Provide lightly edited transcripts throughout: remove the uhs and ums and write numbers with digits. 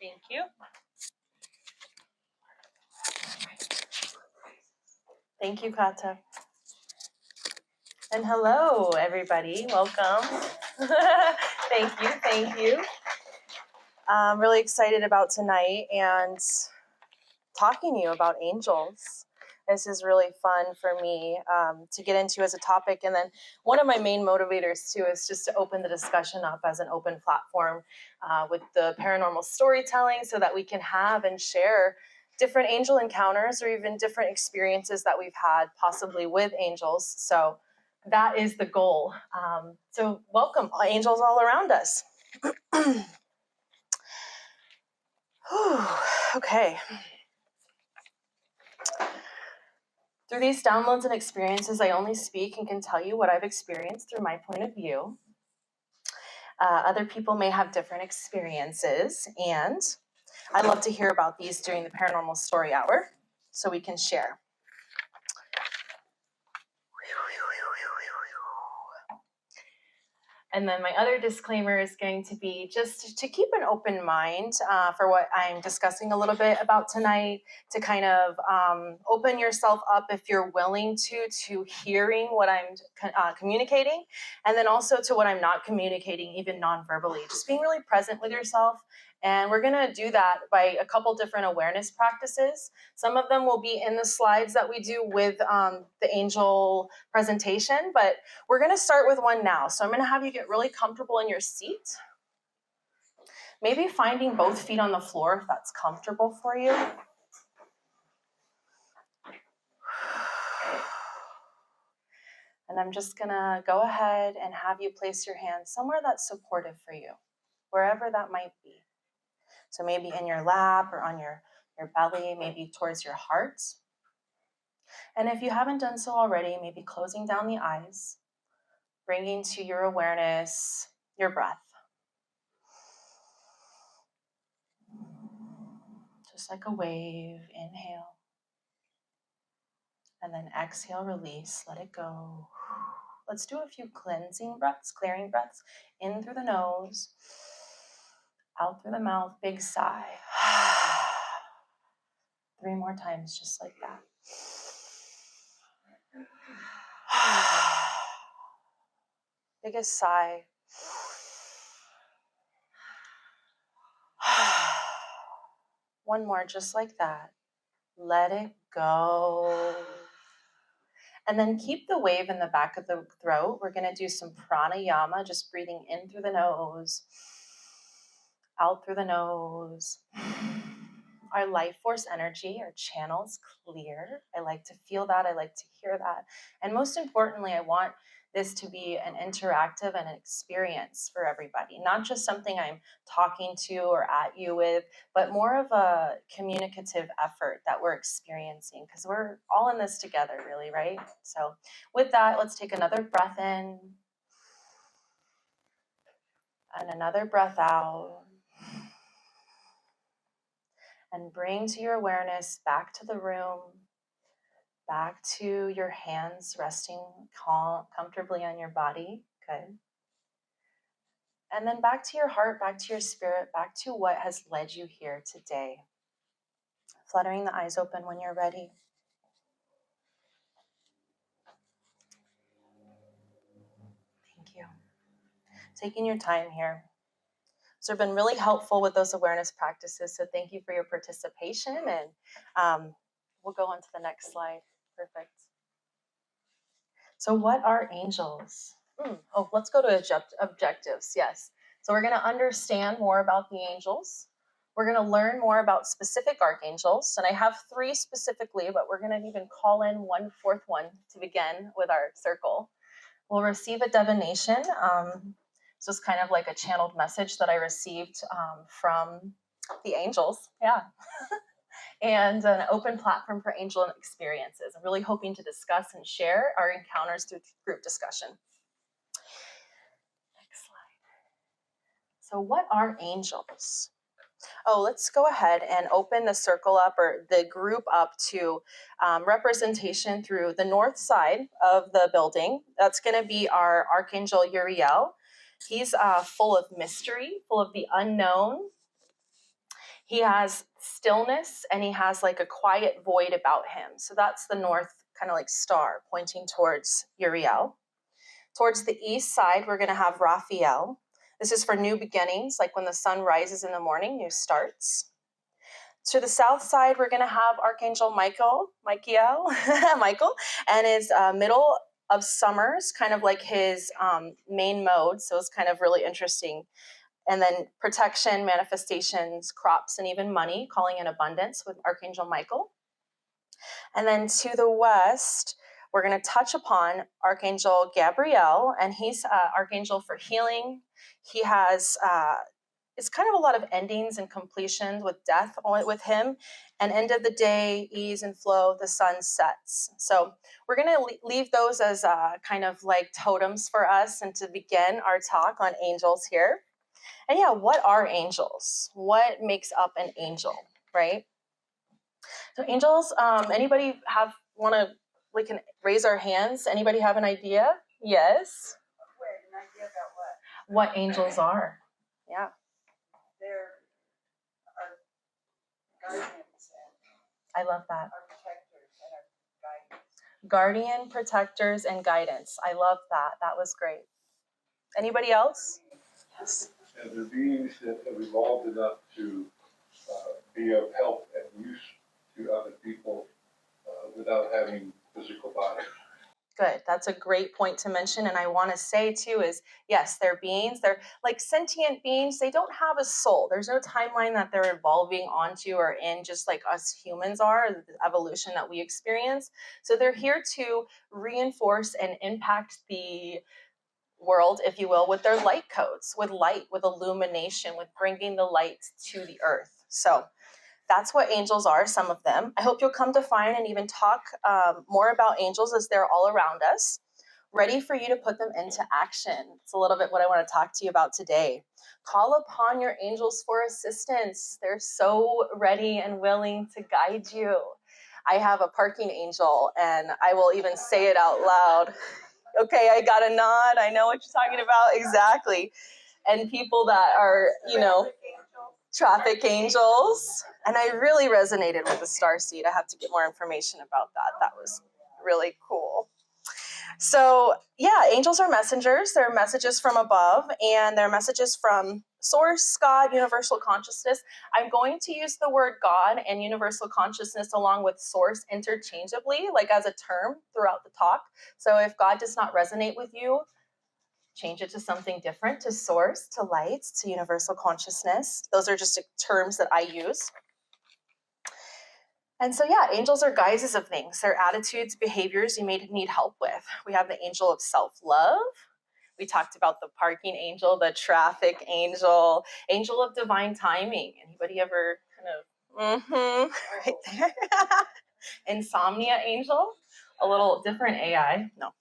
Thank you. Thank you, Kata. And hello, everybody. Welcome. Thank you. I'm really excited about tonight and talking to you about angels. This is really fun for me to get into as a topic. And then one of my main motivators, too, is just to open the discussion up as an open platform with the paranormal storytelling so that we can have and share different angel encounters or even different experiences that we've had possibly with angels. So that is the goal. So welcome, angels all around us. Okay. Through these downloads and experiences, I only speak and can tell you what I've experienced through my point of view. Other people may have different experiences, and I love to hear about these during the Paranormal Story Hour so we can share. And then my other disclaimer is going to be just to keep an open mind for what I'm discussing a little bit about tonight, to kind of open yourself up if you're willing to hearing what I'm communicating, and then also to what I'm not communicating, even non-verbally, just being really present with yourself. And we're gonna do that by a couple different awareness practices. Some of them will be in the slides that we do with the angel presentation, but we're gonna start with one now. So I'm gonna have you get really comfortable in your seat. Maybe finding both feet on the floor if that's comfortable for you. And I'm just gonna go ahead and have you place your hand somewhere that's supportive for you, wherever that might be. So maybe in your lap or on your belly, maybe towards your heart. And if you haven't done so already, maybe closing down the eyes, bringing to your awareness your breath. Just like a wave, inhale. And then exhale, release, let it go. Let's do a few cleansing breaths, clearing breaths, in through the nose, out through the mouth, big sigh. 3 more times, just like that. Biggest sigh. One more, just like that. Let it go. And then keep the wave in the back of the throat. We're going to do some pranayama, just breathing in through the nose, out through the nose. Our life force energy, our channel's clear. I like to feel that. I like to hear that. And most importantly, I want this to be an interactive and an experience for everybody, not just something I'm talking to or at you with, but more of a communicative effort that we're experiencing, because we're all in this together, really, right? So with that, let's take another breath in and another breath out. And bring to your awareness back to the room, back to your hands resting comfortably on your body. Good. And then back to your heart, back to your spirit, back to what has led you here today. Fluttering the eyes open when you're ready. Thank you. Taking your time here. So I've been really helpful with those awareness practices. So thank you for your participation. And we'll go on to the next slide. Perfect. So what are angels? Let's go to objectives. Yes. So we're going to understand more about the angels. We're going to learn more about specific archangels. And I have 3 specifically, but we're going to even call in 1 fourth one to begin with our circle. We'll receive a divination. So it's kind of like a channeled message that I received from the angels. Yeah. And an open platform for angel experiences. I'm really hoping to discuss and share our encounters through group discussion. Next slide. So what are angels? Let's go ahead and open the circle up, or the group up, to representation through the north side of the building. That's going to be our Archangel Uriel. He's full of mystery, full of the unknown. He has stillness, and he has like a quiet void about him. So that's the north kind of like star pointing towards Uriel. Towards the east side, we're going to have Raphael. This is for new beginnings, like when the sun rises in the morning, new starts. To the south side, we're going to have Archangel Michael, and his middle of summers, kind of like his main mode. So it's kind of really interesting. And then protection, manifestations, crops, and even money, calling in abundance with Archangel Michael. And then to the west, we're going to touch upon Archangel Gabriel, and he's Archangel for healing. He has, it's kind of a lot of endings and completions with death with him. And end of the day, ease and flow, the sun sets. So we're going to leave those as kind of like totems for us and to begin our talk on angels here. And yeah, what are angels? What makes up an angel, right? So angels, anybody we can raise our hands. Anybody have an idea? Yes. Wait, an idea about what? What angels are. Yeah. They're our guardians I love that. and our protectors and our guides. Guardian, protectors, and guidance. I love that. That was great. Anybody else? Yes. And they're beings that have evolved enough to be of help and use to other people without having physical bodies. Good. That's a great point to mention. And I want to say too is, yes, they're beings. They're like sentient beings. They don't have a soul. There's no timeline that they're evolving onto or in, just like us humans are, the evolution that we experience. So they're here to reinforce and impact the world, if you will, with their light codes, with light, with illumination, with bringing the light to the earth. So that's what angels are, some of them. I hope you'll come to find and even talk more about angels as they're all around us, ready for you to put them into action. It's a little bit what I want to talk to you about today. Call upon your angels for assistance. They're so ready and willing to guide you. I have a parking angel, and I will even say it out loud. Okay, I got a nod. I know what you're talking about. Exactly. And people that are, traffic angels. And I really resonated with the starseed. I have to get more information about that. That was really cool. So yeah, angels are messengers. They're messages from above, and they're messages from source, God, universal consciousness. I'm going to use the word God and universal consciousness along with source interchangeably, like as a term throughout the talk. So if God does not resonate with you, change it to something different, to source, to light, to universal consciousness. Those are just terms that I use. And so, yeah, angels are guises of things. They're attitudes, behaviors you may need help with. We have the angel of self-love. We talked about the parking angel, the traffic angel, angel of divine timing. Anybody ever kind of, right there? Insomnia angel, a little different AI. No.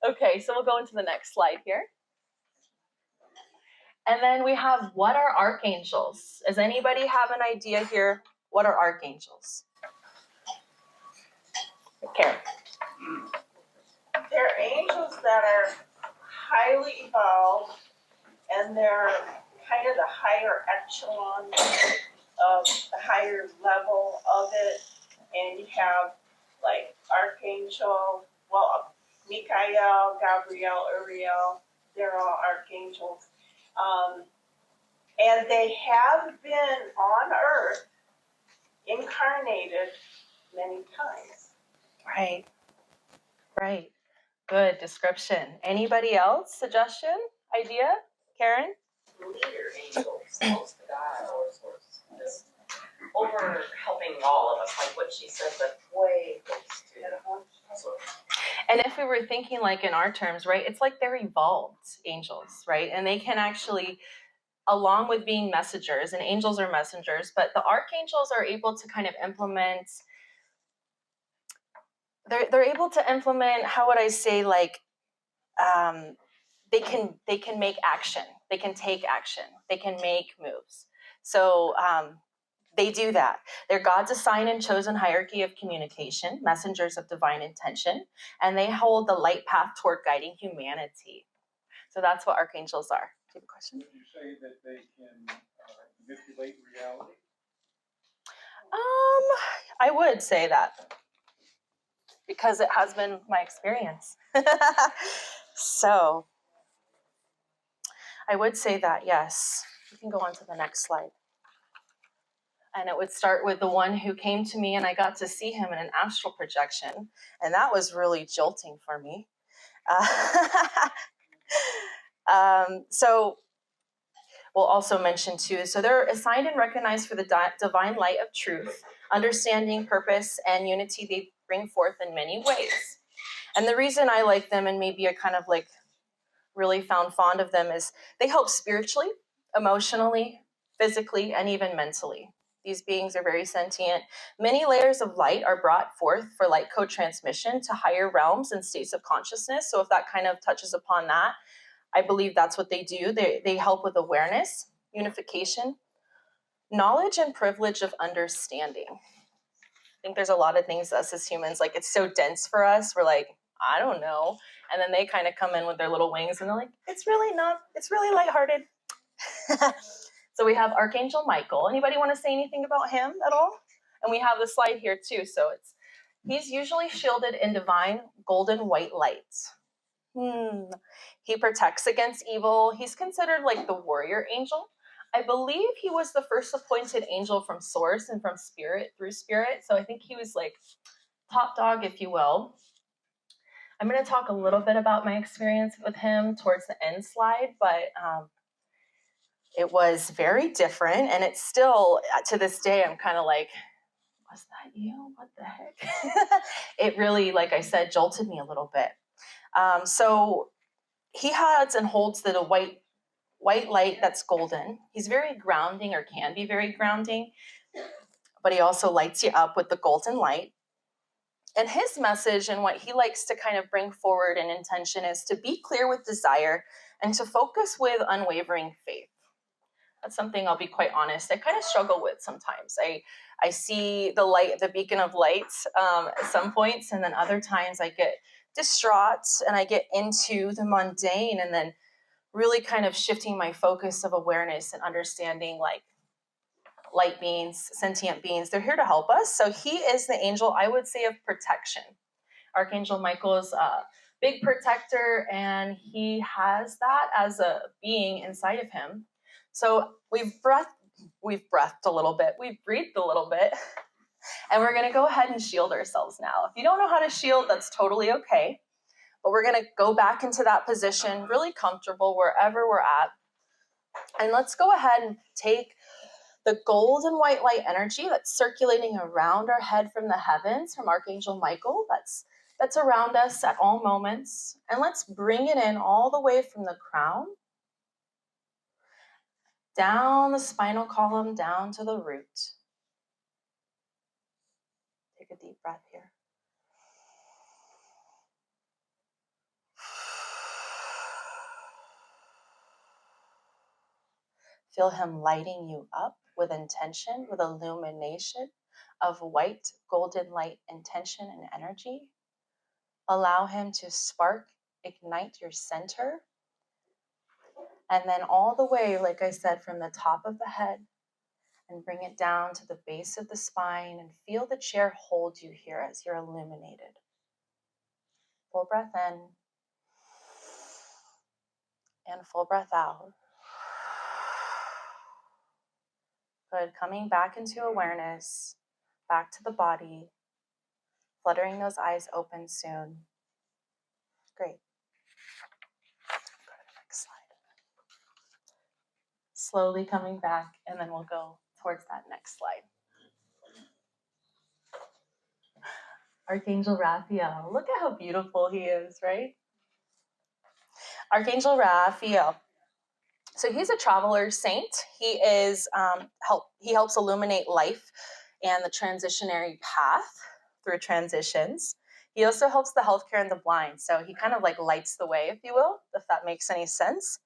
Okay, so we'll go into the next slide here. And then we have, what are archangels? Does anybody have an idea here? What are archangels? Karen. They're angels that are highly evolved, and they're kind of the higher echelon of the higher level of it. And you have like Archangel, Michael, Gabriel, Uriel, they're all archangels. And they have been on earth, incarnated many times. Right. Right. Good description. Anybody else? Suggestion? Idea? Karen? Leader angels, close to God or source, just over helping all of us, like what she said, but way close to source. And if we were thinking like in our terms, right, it's like they're evolved angels, right? And they can actually, along with being messengers, and angels are messengers, but the archangels are able to kind of implement, they're able to implement, how would I say, like, they can make action, they can take action, they can make moves. So they do that. They're God's assigned and chosen hierarchy of communication, messengers of divine intention, and they hold the light path toward guiding humanity. So that's what archangels are. Do you have a question? Did you say that they can manipulate reality? I would say that because it has been my experience. So I would say that, yes. You can go on to the next slide. And it would start with the one who came to me, and I got to see him in an astral projection. And that was really jolting for me. So we'll also mention too, so they're assigned and recognized for the divine light of truth, understanding, purpose, and unity they bring forth in many ways. And the reason I like them, and maybe I kind of like really found fond of them, is they help spiritually, emotionally, physically, and even mentally. These beings are very sentient. Many layers of light are brought forth for light code transmission to higher realms and states of consciousness. So if that kind of touches upon that, I believe that's what they do. They help with awareness, unification, knowledge, and privilege of understanding. I think there's a lot of things us as humans, like it's so dense for us. We're like, I don't know. And then they kind of come in with their little wings and they're like, it's really lighthearted. So we have Archangel Michael. Anybody want to say anything about him at all? And we have the slide here too. So he's usually shielded in divine golden white light. He protects against evil. He's considered like the warrior angel. I believe he was the first appointed angel from source and from spirit through spirit. So I think he was like top dog, if you will. I'm going to talk a little bit about my experience with him towards the end slide, but it was very different. And it's still, to this day, I'm kind of like, was that you? What the heck? It really, like I said, jolted me a little bit. So he has and holds the white light that's golden. He's very grounding, or can be very grounding, but he also lights you up with the golden light. And his message and what he likes to kind of bring forward in intention is to be clear with desire and to focus with unwavering faith. That's something, I'll be quite honest, I kind of struggle with sometimes. I see the light, the beacon of light at some points, and then other times I get distraught and I get into the mundane, and then really kind of shifting my focus of awareness and understanding, like light beings, sentient beings, they're here to help us. So he is the angel, I would say, of protection. Archangel Michael is a big protector, and he has that as a being inside of him. So we've breathed a little bit, we've breathed a little bit, and we're going to go ahead and shield ourselves now. If you don't know how to shield, that's totally okay. But we're going to go back into that position, really comfortable wherever we're at. And let's go ahead and take the gold and white light energy that's circulating around our head from the heavens, from Archangel Michael, that's around us at all moments. And let's bring it in all the way from the crown, down the spinal column, down to the root. Take a deep breath here. Feel him lighting you up with intention, with illumination of white, golden light, intention, and energy. Allow him to spark, ignite your center. And then all the way, like I said, from the top of the head, and bring it down to the base of the spine, and feel the chair hold you here as you're illuminated. Full breath in, and full breath out. Good. Coming back into awareness, back to the body, fluttering those eyes open soon. Great. Go to the next slide. Slowly coming back, and then we'll go towards that next slide. Archangel Raphael. Look at how beautiful he is, right? Archangel Raphael. So he's a traveler saint. He is he helps illuminate life and the transitionary path through transitions. He also helps the healthcare and the blind. So he kind of like lights the way, if you will, if that makes any sense.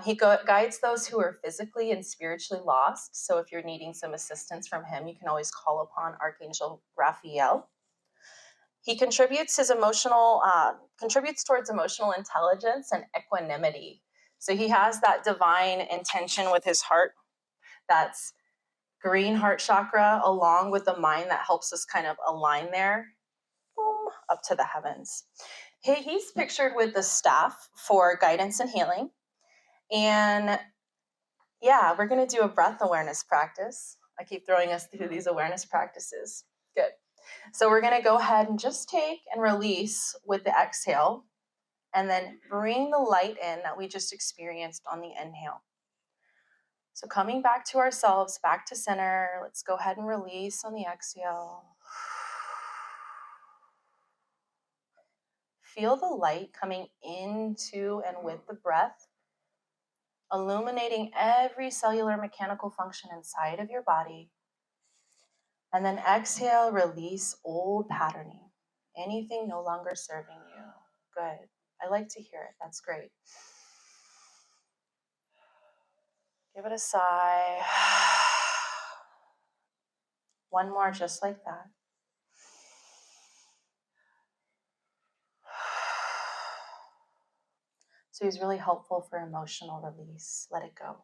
He guides those who are physically and spiritually lost. So if you're needing some assistance from him, you can always call upon Archangel Raphael. He contributes towards emotional intelligence and equanimity. So he has that divine intention with his heart That's green heart chakra along with the mind that helps us kind of align there, boom, up to the heavens. He's pictured with the staff for guidance and healing. And yeah, we're going to do a breath awareness practice. I keep throwing us through these awareness practices. Good. So we're going to go ahead and just take and release with the exhale, and then bring the light in that we just experienced on the inhale. So coming back to ourselves, back to center, let's go ahead and release on the exhale. Feel the light coming into and with the breath, illuminating every cellular mechanical function inside of your body. And then exhale, release old patterning, anything no longer serving you. Good. I like to hear it. That's great. Give it a sigh. One more just like that. So he's really helpful for emotional release. Let it go.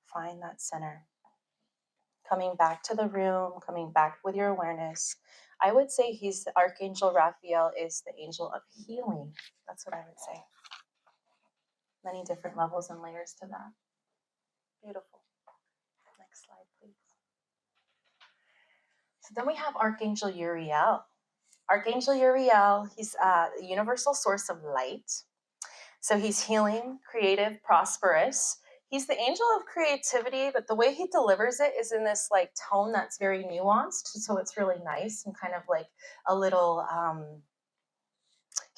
Find that center. Coming back to the room, coming back with your awareness. I would say he's Archangel Raphael is the angel of healing. That's what I would say. Many different levels and layers to that. Beautiful. Next slide, please. So then we have Archangel Uriel. Archangel Uriel, he's the universal source of light. So he's healing, creative, prosperous. He's the angel of creativity, but the way he delivers it is in this like tone that's very nuanced. So it's really nice and kind of like a little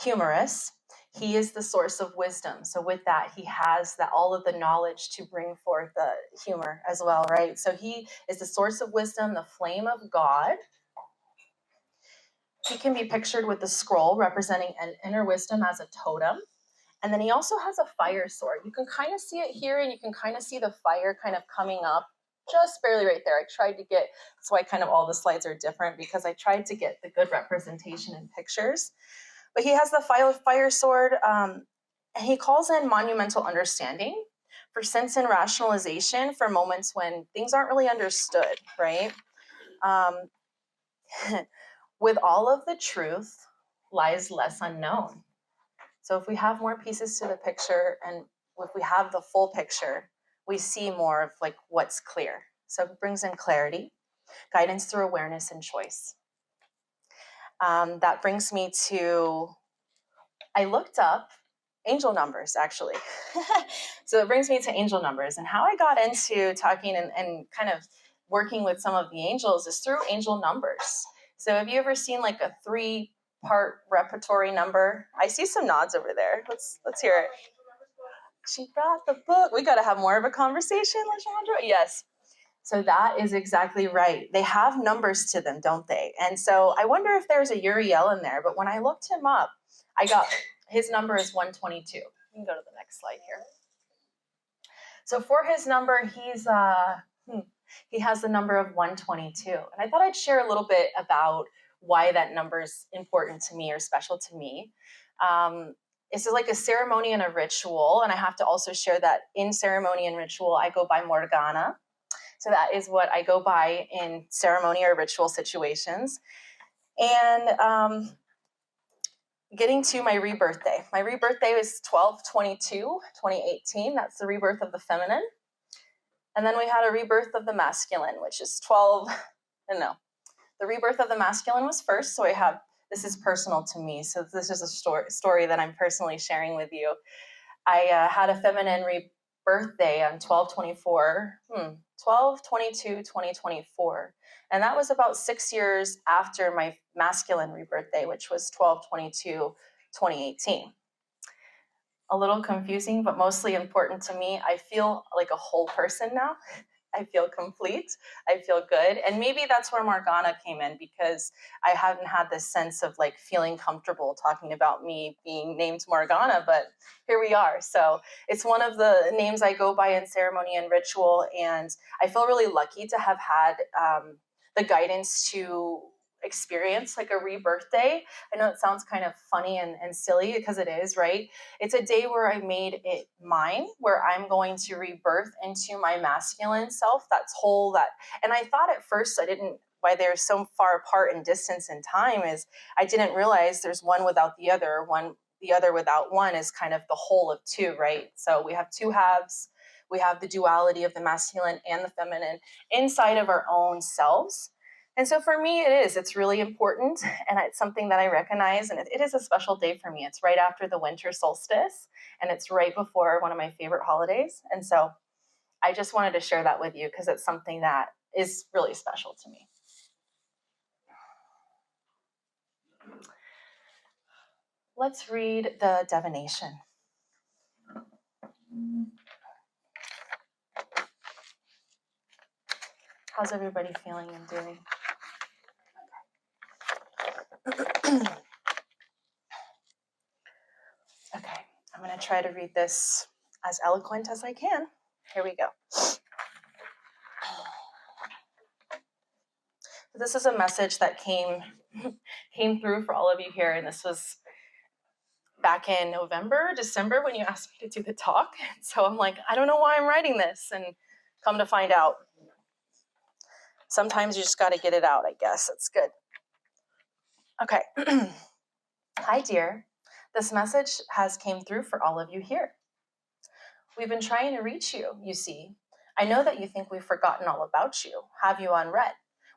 humorous. He is the source of wisdom. So with that, he has that all of the knowledge to bring forth the humor as well, right? So he is the source of wisdom, the flame of God. He can be pictured with the scroll representing an inner wisdom as a totem. And then he also has a fire sword. You can kind of see it here, and you can kind of see the fire kind of coming up just barely right there. I tried to get, that's why kind of all the slides are different, because I tried to get the good representation in pictures. But he has the fire sword, and he calls in monumental understanding for sense and rationalization for moments when things aren't really understood, right? With all of the truth lies less unknown. So if we have more pieces to the picture, and if we have the full picture, we see more of like what's clear. So it brings in clarity, guidance through awareness and choice. That brings me to, I looked up angel numbers actually. So it brings me to angel numbers, and how I got into talking and kind of working with some of the angels is through angel numbers. So have you ever seen like a 3-part repertory number? I see some nods over there. Let's hear it. She brought the book. We got to have more of a conversation, LaShandra. Yes. So that is exactly right. They have numbers to them, don't they? And so I wonder if there's a Uriel in there. But when I looked him up, I got his number is 122. You can go to the next slide here. So for his number, he has the number of 122. And I thought I'd share a little bit about why that number is important to me or special to me. It's like a ceremony and a ritual. And I have to also share that in ceremony and ritual, I go by Morgana. So that is what I go by in ceremony or ritual situations. And getting to my rebirth day. My rebirth day is 12/22/2018. That's the rebirth of the feminine. And then we had a rebirth of the masculine, which is the rebirth of the masculine was first. So this is personal to me. So this is a story that I'm personally sharing with you. I had a feminine rebirth day on 12/22/2024. And that was about 6 years after my masculine rebirth day, which was 12/22/2018. A little confusing, but mostly important to me. I feel like a whole person now. I feel complete. I feel good. And maybe that's where Morgana came in, because I haven't had this sense of like feeling comfortable talking about me being named Morgana, but here we are. So it's one of the names I go by in ceremony and ritual. And I feel really lucky to have had the guidance to experience like a rebirth day. I know it sounds kind of funny and silly because it is, right? It's a day where I made it mine, where I'm going to rebirth into my masculine self that's whole. And I thought at first why they're so far apart in distance and time is I didn't realize there's one without the other. The other without one is kind of the whole of two, right? So we have two halves. We have the duality of the masculine and the feminine inside of our own selves. And so for me, it's really important, and it's something that I recognize, and it is a special day for me. It's right after the winter solstice, and it's right before one of my favorite holidays. And so I just wanted to share that with you because it's something that is really special to me. Let's read the divination. How's everybody feeling and doing? Okay, I'm going to try to read this as eloquent as I can. Here we go. This is a message that came through for all of you here, and this was back in November, December when you asked me to do the talk. So I'm like, I don't know why I'm writing this, and come to find out, sometimes you just got to get it out, I guess. It's good. Okay. Hi, dear. This message has came through for all of you here. We've been trying to reach you, you see. I know that you think we've forgotten all about you, have you unread.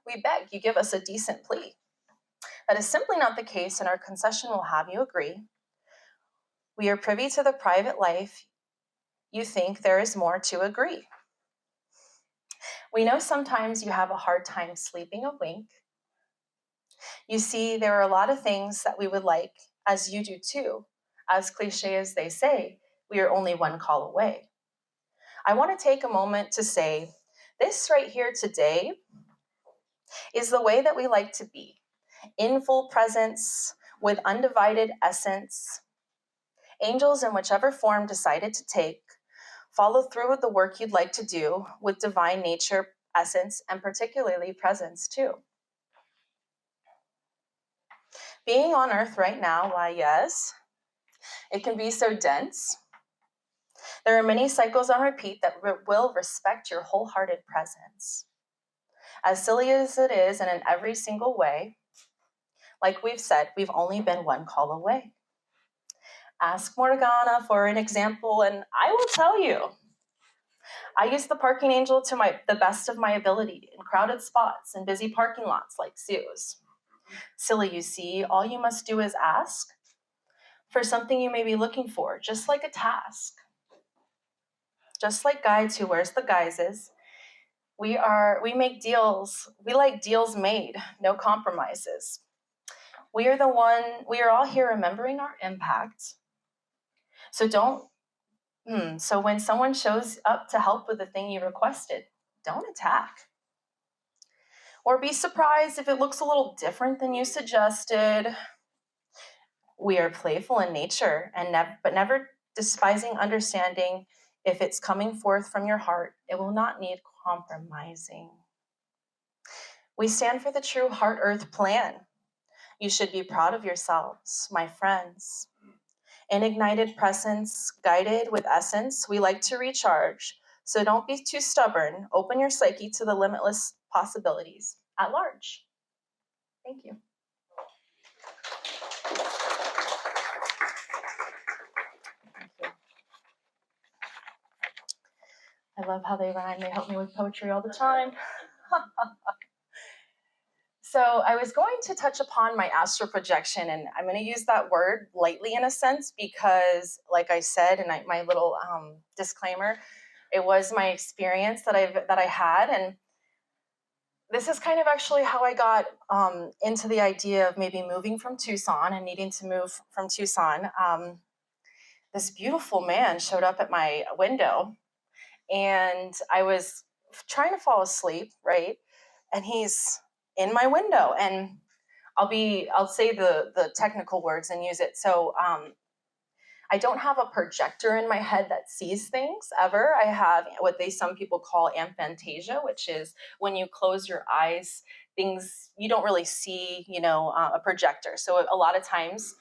We beg you give us a decent plea. That is simply not the case, and our concession will have you agree. We are privy to the private life. You think there is more to agree. We know sometimes you have a hard time sleeping a wink. You see, there are a lot of things that we would like, as you do too. As cliche as they say, we are only one call away. I want to take a moment to say, this right here today is the way that we like to be, in full presence, with undivided essence. Angels in whichever form decided to take, follow through with the work you'd like to do with divine nature, essence, and particularly presence too. Being on earth right now, why yes, it can be so dense. There are many cycles on repeat that will respect your wholehearted presence. As silly as it is, and in every single way, like we've said, we've only been one call away. Ask Morgana for an example, and I will tell you. I use the parking angel to the best of my ability in crowded spots and busy parking lots like zoos. Silly, you see, all you must do is ask for something you may be looking for, just like a task. Just like guides who wears the guises, we make deals. We like deals made, no compromises. We are all here remembering our impact. So when someone shows up to help with the thing you requested, don't attack. Or be surprised if it looks a little different than you suggested. We are playful in nature, but never despising understanding. If it's coming forth from your heart, it will not need compromising. We stand for the true heart earth plan. You should be proud of yourselves, my friends. In ignited presence, guided with essence, we like to recharge. So don't be too stubborn. Open your psyche to the limitless possibilities at large. Thank you. I love how they rhyme. They help me with poetry all the time. So I was going to touch upon my astral projection, and I'm going to use that word lightly in a sense because, like I said in my little disclaimer, it was my experience that I had, and this is kind of actually how I got into the idea of maybe moving from Tucson and needing to move from Tucson. This beautiful man showed up at my window, and I was trying to fall asleep, right? And he's in my window, and I'll say the technical words and use it. So I don't have a projector in my head that sees things ever. I have what some people call aphantasia, which is when you close your eyes things you don't really see, a projector. So a lot of times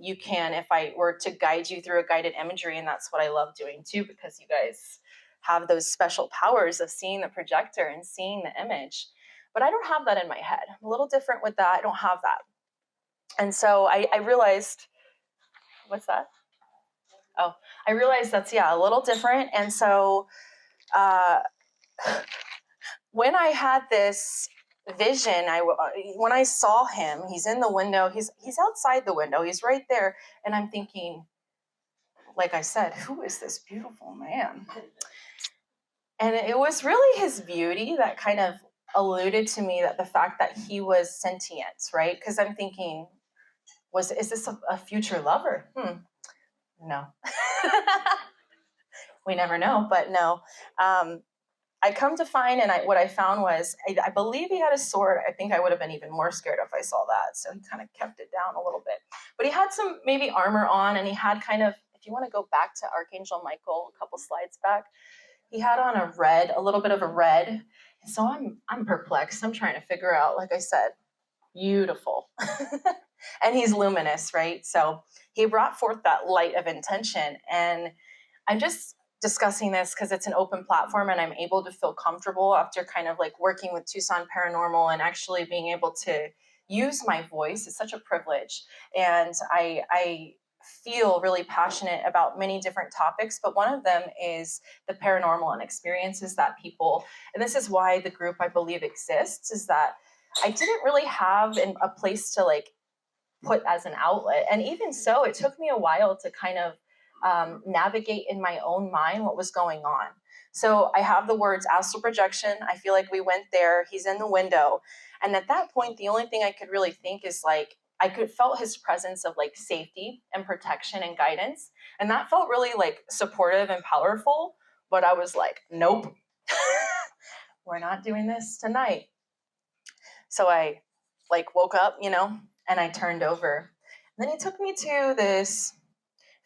you can, if I were to guide you through a guided imagery, and that's what I love doing too, because you guys have those special powers of seeing the projector and seeing the image. But I don't have that in my head. I'm a little different with that. I don't have that. And so I realized, what's that? Oh, I realized that's, a little different. And so when I had this vision, when I saw him, he's in the window, he's outside the window, he's right there. And I'm thinking, like I said, who is this beautiful man? And it was really his beauty that kind of alluded to me that the fact that he was sentient, right? Because I'm thinking, is this a future lover? No. We never know, but no. I come to find, and what I found was, I believe he had a sword. I think I would have been even more scared if I saw that. So he kind of kept it down a little bit. But he had some maybe armor on, and he had kind of, if you want to go back to Archangel Michael, a couple slides back, he had on a little bit of a red. And so I'm perplexed. I'm trying to figure out, like I said, beautiful. And he's luminous, right? So he brought forth that light of intention. And I'm just discussing this because it's an open platform and I'm able to feel comfortable after kind of like working with Tucson Paranormal and actually being able to use my voice. It's such a privilege. And I feel really passionate about many different topics, but one of them is the paranormal and experiences that people, and this is why the group I believe exists, is that I didn't really have a place to like put as an outlet. And even so, it took me a while to kind of navigate in my own mind what was going on. So I have the words astral projection. I feel like we went there. He's in the window. And at that point, the only thing I could really think is like, I could felt his presence of like safety and protection and guidance. And that felt really like supportive and powerful. But I was like, nope, we're not doing this tonight. So I like woke up, and I turned over. And then he took me to this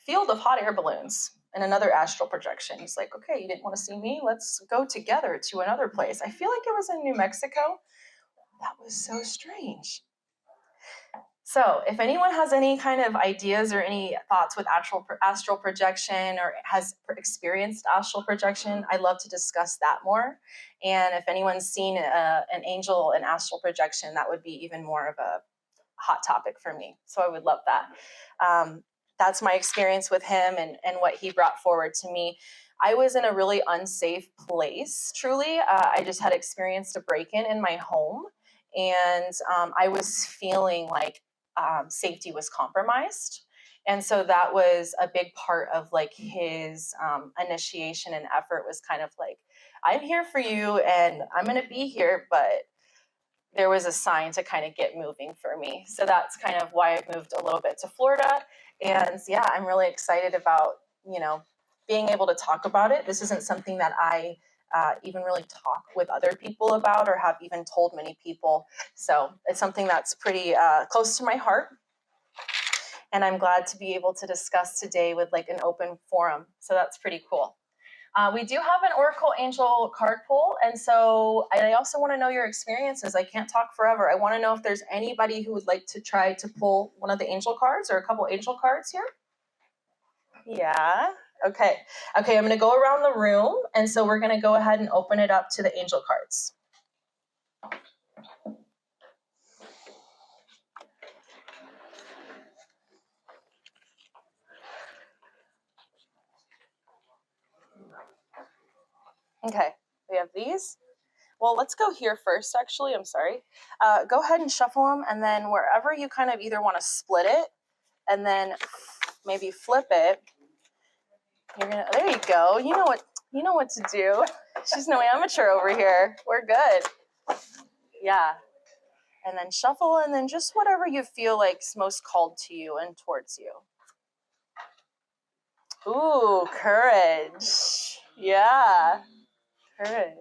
field of hot air balloons and another astral projection. He's like, okay, you didn't want to see me? Let's go together to another place. I feel like it was in New Mexico. That was so strange. So if anyone has any kind of ideas or any thoughts with astral projection or has experienced astral projection, I'd love to discuss that more. And if anyone's seen an angel in astral projection, that would be even more of a hot topic for me. So I would love that. That's my experience with him and what he brought forward to me. I was in a really unsafe place, truly. I just had experienced a break-in in my home, and I was feeling like safety was compromised. And so that was a big part of like his initiation and effort was kind of like, I'm here for you and I'm going to be here, but there was a sign to kind of get moving for me. So that's kind of why I moved a little bit to Florida. And yeah, I'm really excited about, being able to talk about it. This isn't something that I even really talk with other people about or have even told many people. So it's something that's pretty close to my heart. And I'm glad to be able to discuss today with like an open forum. So that's pretty cool. We do have an Oracle Angel card pull. And so I also want to know your experiences. I can't talk forever. I want to know if there's anybody who would like to try to pull one of the angel cards or a couple angel cards here. Yeah. Okay, I'm going to go around the room, and so we're going to go ahead and open it up to the angel cards. Okay, we have these. Well, let's go here first, actually. I'm sorry. Go ahead and shuffle them, and then wherever you kind of either want to split it and then maybe flip it, there you go. You know what to do. She's no amateur over here. We're good. Yeah. And then shuffle, and then just whatever you feel like is most called to you and towards you. Ooh, courage. Yeah. Courage.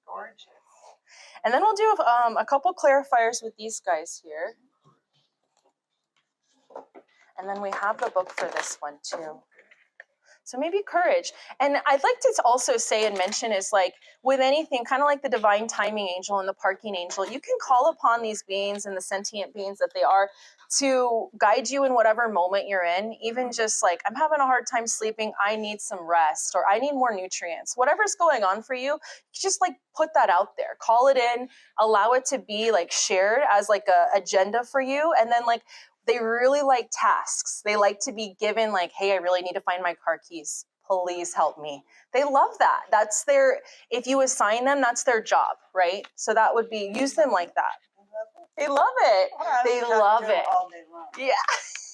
Gorgeous. And then we'll do a couple clarifiers with these guys here. And then we have the book for this one too. So maybe courage. And I'd like to also say and mention is like with anything, kind of like the divine timing angel and the parking angel, you can call upon these beings and the sentient beings that they are to guide you in whatever moment you're in. Even just like, I'm having a hard time sleeping, I need some rest, or I need more nutrients. Whatever's going on for you, just like put that out there. Call it in, allow it to be like shared as like a agenda for you. And then like, they really like tasks. They like to be given like, hey, I really need to find my car keys. Please help me. They love that. That's their, if you assign them, that's their job, right? So that would be, use them like that. They love it. They love it. All day long. Yeah.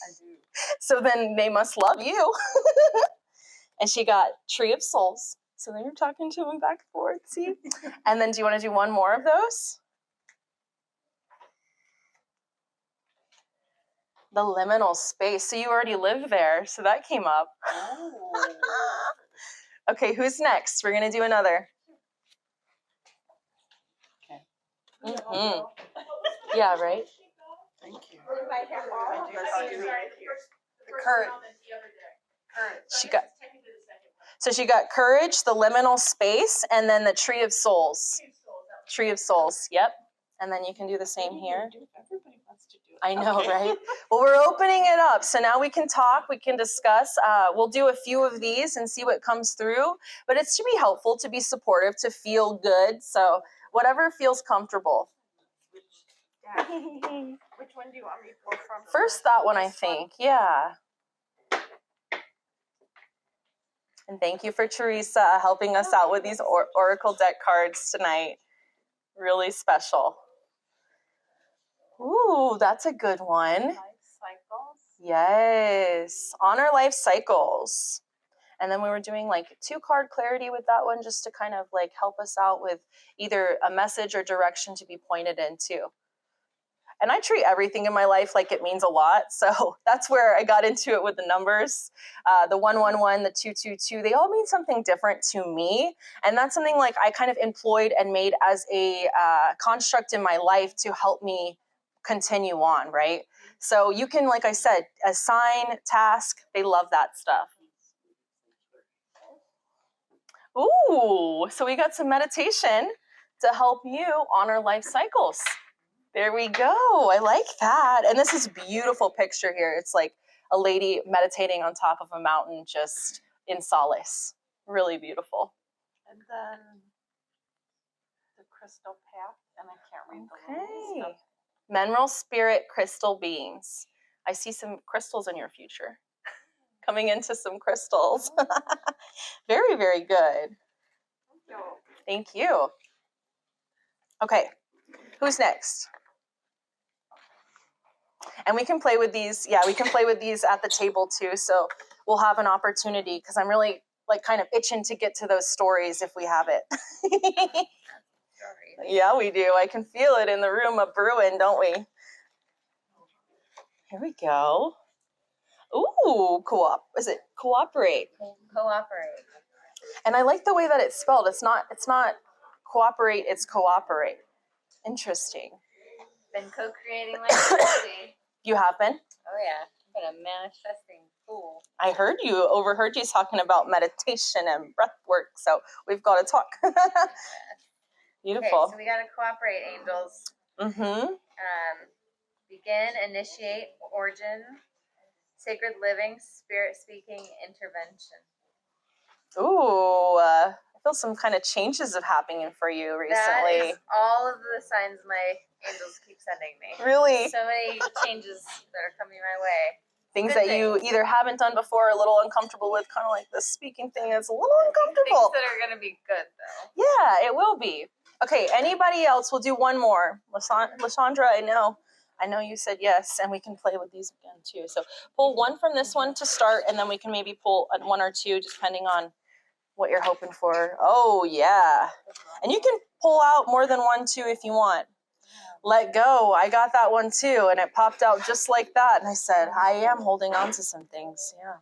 I do. So then they must love you. And she got Tree of Souls. So then you're talking to him back and forth, see? And then do you want to do one more of those? The liminal space. So you already live there. So that came up. Oh. Okay, who's next? We're going to do another. Okay. Mhm. Yeah, right? Thank you. Courage. She got courage, the liminal space, and then the Tree of Souls. Tree of Souls, yep. And then you can do the same here. Everybody wants to do it. I know, Okay. right? Well, we're opening it up. So now we can talk, we can discuss. We'll do a few of these and see what comes through. But it's to be helpful, to be supportive, to feel good. So whatever feels comfortable. Which one do you want me to pull from? First, that one, I think. Yeah. And thank you for Teresa helping us out with these Oracle deck cards tonight. Really special. Ooh, that's a good one. Life cycles. Yes. Honor life cycles. And then we were doing like 2-card clarity with that one just to kind of like help us out with either a message or direction to be pointed into. And I treat everything in my life like it means a lot. So that's where I got into it with the numbers. The 111, the 222, they all mean something different to me. And that's something like I kind of employed and made as a construct in my life to help me continue on, right? So you can, like I said, assign, task, they love that stuff. Ooh, so we got some meditation to help you honor life cycles. There we go. I like that. And this is a beautiful picture here. It's like a lady meditating on top of a mountain just in solace. Really beautiful. And then the crystal path, and I can't read the little stuff. Mineral spirit crystal beings. I see some crystals in your future. Coming into some crystals. Very, very good. Thank you. Okay, who's next? And we can play with these. Yeah, we can play with these at the table too. So we'll have an opportunity because I'm really like kind of itching to get to those stories if we have it. Yeah, we do. I can feel it in the room of brewing, don't we? Here we go. Ooh, is it cooperate? Cooperate. And I like the way that it's spelled. It's not cooperate, it's cooperate. Interesting. Been co-creating like crazy. You have been? Oh yeah, been a manifesting fool. I overheard you talking about meditation and breath work, so we've got to talk. Beautiful. Okay, so we gotta cooperate, angels. Mm-hmm. Begin, initiate, origin, sacred living, spirit speaking, intervention. Ooh, I feel some kind of changes have happening for you recently. That is all of the signs my angels keep sending me. Really? So many changes that are coming my way. Things Good that you things. either haven't done before or a little uncomfortable with, kind of like the speaking thing is a little uncomfortable. Things that are gonna be good though. Yeah, it will be. Okay, anybody else? We'll do one more. Lysandra, I know you said yes, and we can play with these again too. So pull one from this one to start, and then we can maybe pull one or two, just depending on what you're hoping for. Oh, yeah. And you can pull out more than one too if you want. Let go. I got that one too, and it popped out just like that. And I said, I am holding on to some things. Yeah.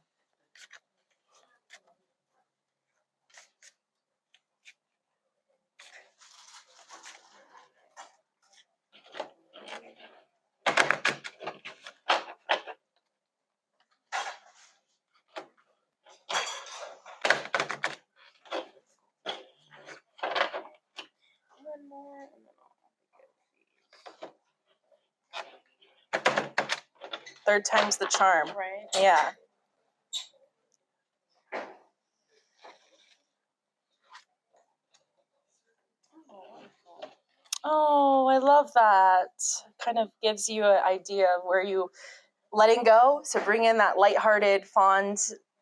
Third time's the charm. Right. Yeah. Oh, I love that. Kind of gives you an idea of where you letting go. So bring in that lighthearted, fond,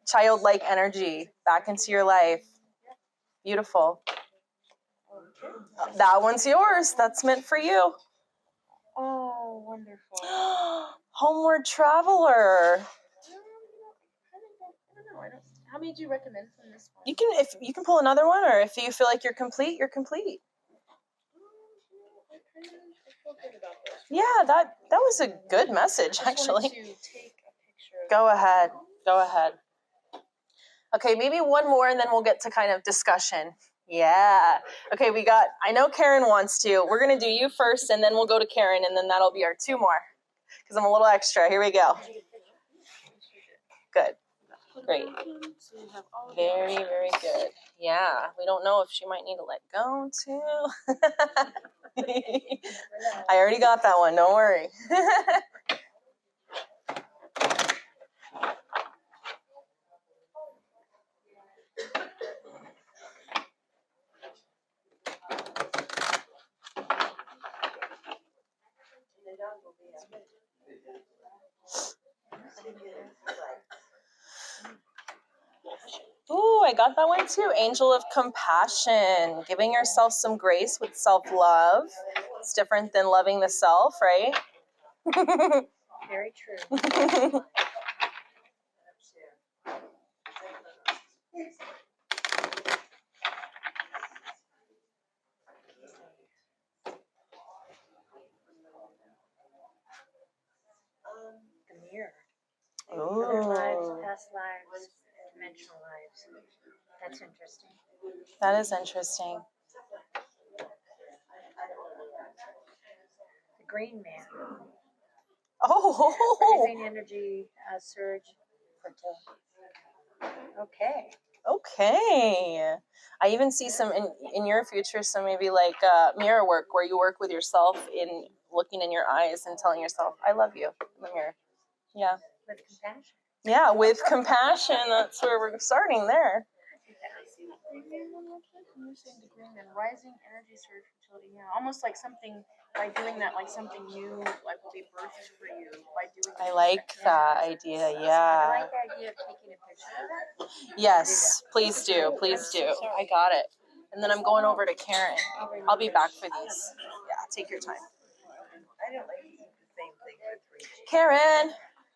childlike energy back into your life. Beautiful. That one's yours. That's meant for you. Oh, wonderful. Homeward Traveler. I don't know. How many do you recommend from this one? You can pull another one, or if you feel like you're complete, you're complete. I feel good about this. Yeah, that was a good message, I just wanted actually. to take a picture. Go ahead. Go ahead. Okay, maybe one more and then we'll get to kind of discussion. Yeah. Okay, I know Karen wants to. We're going to do you first and then we'll go to Karen and then that'll be our two more because I'm a little extra. Here we go. Good. Great. Very, very good. Yeah, we don't know if she might need to let go too. I already got that one. Don't worry. Ooh, I got that one too. Angel of Compassion. Giving yourself some grace with self-love. It's different than loving the self, right? Very true. The mirror. Other lives, Ooh, past lives, dimensional lives. That's interesting. that is interesting. The green man. Oh, Raising energy, surge, fertility. Okay. okay. I even see some in your future, some maybe like mirror work where you work with yourself in looking in your eyes and telling yourself, I love you in the mirror. Yeah. With compassion. Yeah, with compassion. That's where we're starting there. You're saying the green man, rising energy, surge, fertility. Yeah, almost like something by doing that, like something new, like will be birthed for you by doing. I like that idea. I Yeah. like the idea of taking a picture. Yes, please do. Please do. I got it. And then I'm going over to Karen. I'll be back for these. Yeah, take your time. I don't like to eat the same thing for 3 days. Karen.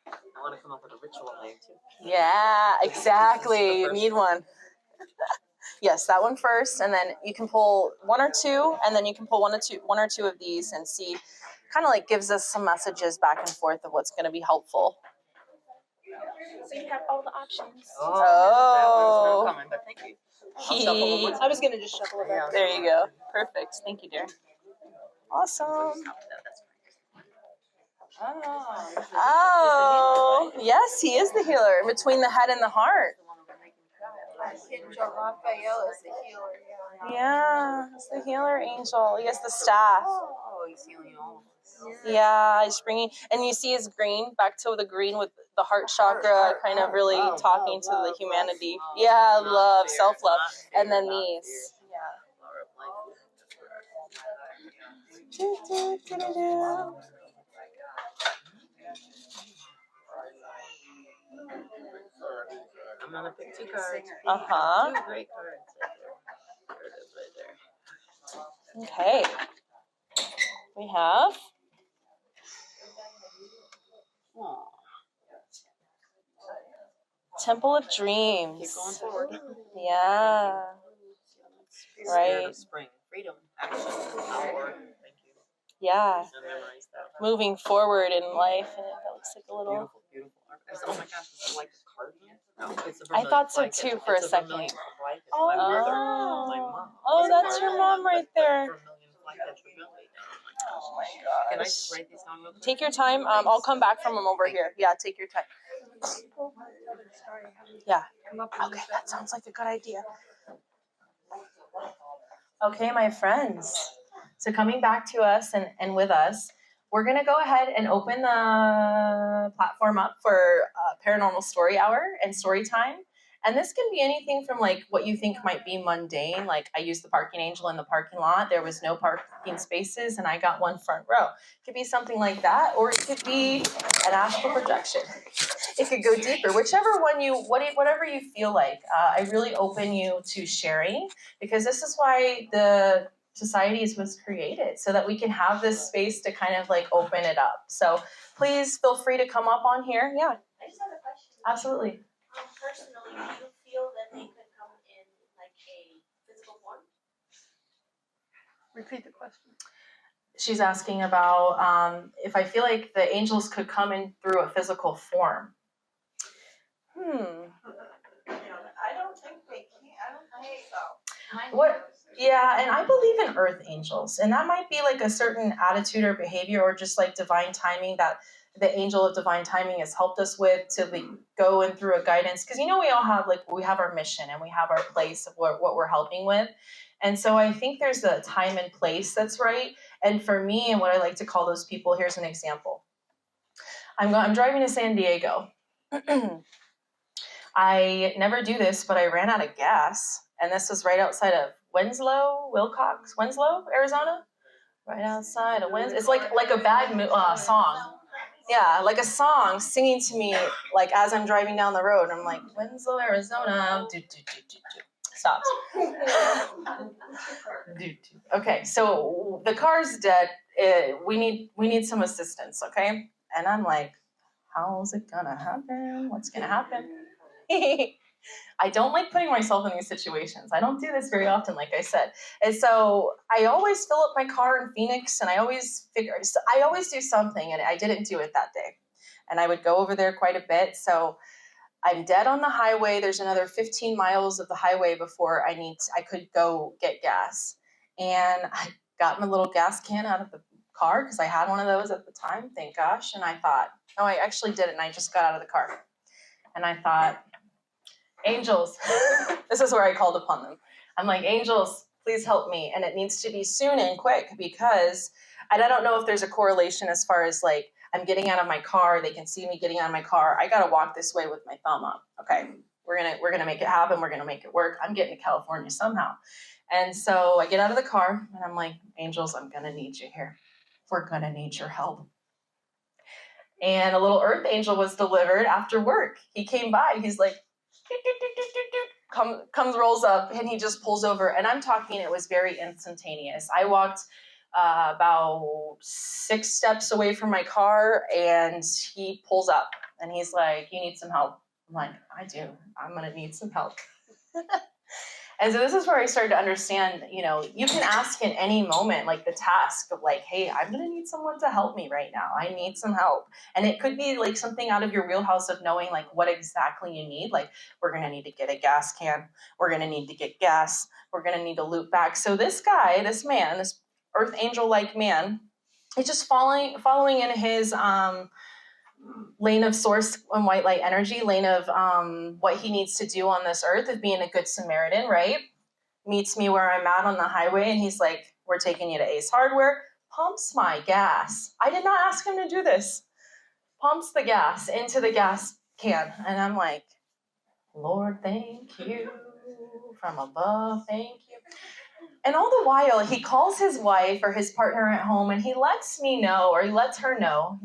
I want to come up with a ritual name too. Yeah, exactly. You need one. Yes, that one first, and then you can pull one or two, and then you can pull one or two of these and see. Kind of like gives us some messages back and forth of what's going to be helpful. So you have all the options. Oh. That one's not coming, but thank you. I'll shuffle one more time. I was gonna just shuffle it back. There you go. Perfect. Thank you, dear. Awesome. Oh, yes, he is the healer between the head and the heart. Raphael is the healer. Yeah, it's the healer angel. He has the staff. Oh, he's healing all of us. Yeah, he's bringing, and you see his green, back to the green with the heart chakra, kind of really talking to the humanity. Yeah, love, self-love. And then these. Yeah. I'm gonna pick 2 cards. Uh-huh. 2 great cards right there. There it is right there. Okay. We have Temple of Dreams. Keep going forward. Yeah. Spirit Right. of spring, freedom, action, power. Thank you. Yeah. I memorized that one. Moving forward in life, and that looks like a little. Beautiful, beautiful. Oh my gosh, is it like a cardinal? No, it's a I vermilion thought so blanket. too for a It's second. vermilion blanket. Oh, My mother, wow. my mom. Oh, that's your mom right there. Vermilion blanket, vermilion. Oh my gosh. Can I just write these down real quick? Take your time. I'll come back from them over here. Yeah, take your time. Yeah. Okay, that sounds like a good idea. Okay, my friends. So coming back to us and with us, we're going to go ahead and open the platform up for Paranormal Story Hour and Story Time. And this can be anything from like what you think might be mundane, like I used the parking angel in the parking lot. There was no parking spaces and I got one front row. It could be something like that, or it could be an astral projection. It could go deeper, whichever one whatever you feel like. I really open you to sharing, because this is why the societies was created, so that we can have this space to kind of like open it up. So please feel free to come up on here. Yeah, I just have a question. absolutely. Personally, do you feel that they could come in like a physical form? Repeat the question. She's asking about if I feel like the angels could come in through a physical form. I don't think they can. I don't think so. What? Yeah, and I believe in earth angels, and that might be like a certain attitude or behavior, or just like divine timing that the angel of divine timing has helped us with to like go in through a guidance. Because we all have we have our mission and we have our place of what we're helping with. And so I think there's a time and place that's right. And for me, and what I like to call those people, here's an example. I'm driving to San Diego. I never do this, but I ran out of gas. And this was right outside of Winslow, Arizona. Right outside of Winslow. It's like a bad song. Yeah, like a song singing to me like as I'm driving down the road. I'm like, Winslow, Arizona. Stops. Okay, so the car's dead. We need some assistance, okay? And I'm like, how's it gonna happen? What's gonna happen? I don't like putting myself in these situations. I don't do this very often, like I said. And so I always fill up my car in Phoenix, and I always do something, and I didn't do it that day. And I would go over there quite a bit. So I'm dead on the highway. There's another 15 miles of the highway before I could go get gas. And I got my little gas can out of the car because I had one of those at the time, thank gosh. And I thought, oh, I actually did it, and I just got out of the car. And I thought, angels, this is where I called upon them. I'm like, angels, please help me. And it needs to be soon and quick, because I don't know if there's a correlation as far as like, I'm getting out of my car. They can see me getting out of my car. I got to walk this way with my thumb up. Okay. We're going to make it happen. We're going to make it work. I'm getting to California somehow. And so I get out of the car and I'm like, angels, I'm going to need you here. We're going to need your help. And a little earth angel was delivered after work. He came by. He's like, comes, rolls up, and he just pulls over. And I'm talking, it was very instantaneous. I walked about 6 steps away from my car, and he pulls up, and he's like, you need some help? I'm like, I do. I'm going to need some help. And so this is where I started to understand, you can ask in any moment, like the task of like, hey, I'm going to need someone to help me right now. I need some help. And it could be like something out of your wheelhouse of knowing like what exactly you need. Like, we're going to need to get a gas can. We're going to need to get gas. We're going to need to loop back. So this guy, this man, this earth angel-like man, is just following in his lane of source and white light energy, lane of what he needs to do on this earth, of being a good Samaritan, right? Meets me where I'm at on the highway, and he's like, we're taking you to Ace Hardware, pumps my gas. I did not ask him to do this. Pumps the gas into the gas can. And I'm like, Lord, thank you. From above, thank you. And all the while, he calls his wife or his partner at home, and he lets me know, or he lets her know,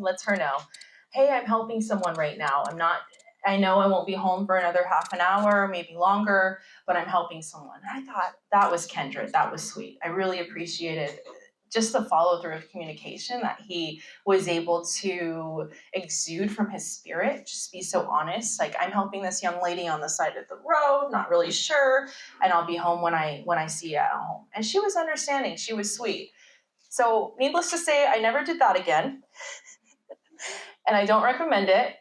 hey, I'm helping someone right now. I know I won't be home for another half an hour, maybe longer, but I'm helping someone. And I thought, that was kindred. That was sweet. I really appreciated just the follow through of communication that he was able to exude from his spirit, just be so honest. Like, I'm helping this young lady on the side of the road, not really sure, and I'll be home when I see you at home. And she was understanding. She was sweet. So needless to say, I never did that again. And I don't recommend it.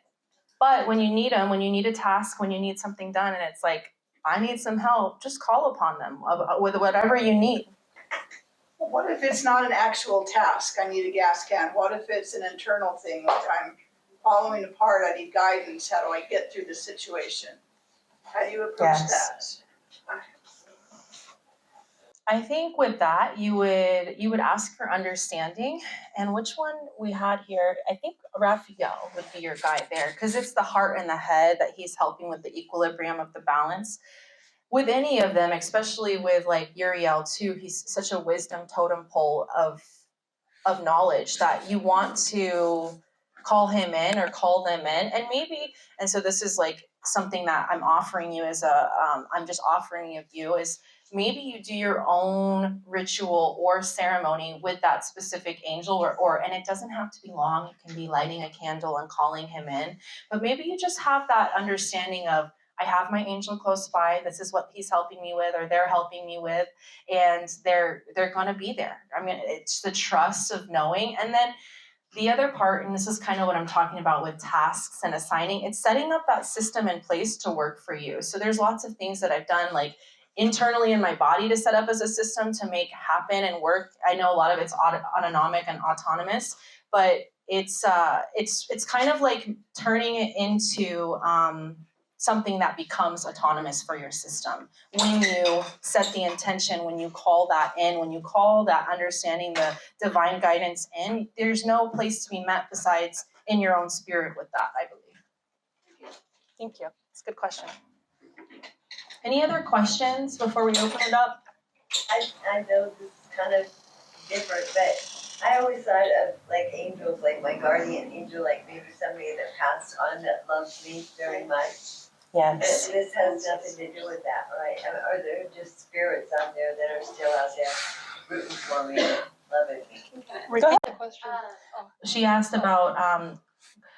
But when you need them, when you need a task, when you need something done, and it's like, I need some help, just call upon them with whatever you need. Well, what if it's not an actual task? I need a gas can. What if it's an internal thing? Like, I'm falling apart. I need guidance. How do I get through the situation? How do you approach Yes. that? I think with that, you would ask for understanding. And which one we had here? I think Raphael would be your guide there, because it's the heart and the head that he's helping with the equilibrium of the balance. With any of them, especially with like Uriel too, he's such a wisdom totem pole of knowledge that you want to call him in or call them in, and maybe, and so this is like something that I'm offering you as a I'm just offering of you is maybe you do your own ritual or ceremony with that specific angel, or and it doesn't have to be long. It can be lighting a candle and calling him in, but maybe you just have that understanding of, I have my angel close by, this is what he's helping me with or they're helping me with, and they're going to be there. I mean, it's the trust of knowing. And then the other part, and this is kind of what I'm talking about with tasks and assigning, it's setting up that system in place to work for you. So there's lots of things that I've done, like internally in my body, to set up as a system to make happen and work. I know a lot of it's autonomic and autonomous, but it's kind of like turning it into something that becomes autonomous for your system. When you set the intention, when you call that in, when you call that understanding the divine guidance in, there's no place to be met besides in your own spirit with that, I believe. Thank you. It's a good question. Any other questions before we open it up? I know this is kind of different, but I always thought of like angels, like my guardian angel, like maybe somebody that passed on that loves me very much. Yes. And this has nothing to do with that, right? Are there just spirits out there that are still out there rooting for me, loving me? Repeat the question. She asked about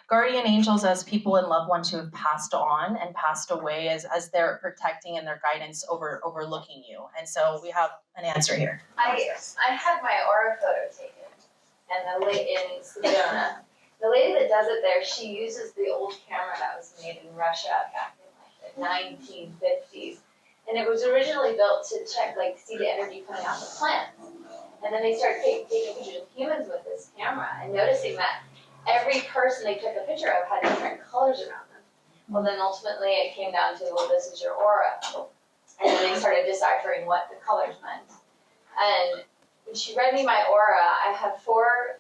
guardian angels as people and loved ones who have passed on and passed away, as they're protecting and their guidance overlooking you. And so we have an answer here. I had my aura photo taken, and the lady in Sedona, the lady that does it there, she uses the old camera that was made in Russia back in like the 1950s, and it was originally built to check, like, see the energy coming out of the plants. And then they started taking pictures of humans with this camera and noticing that every person they took a picture of had different colors around them. Well, then ultimately it came down to, well, this is your aura. And then they started deciphering what the colors meant. And when she read me my aura, I have 4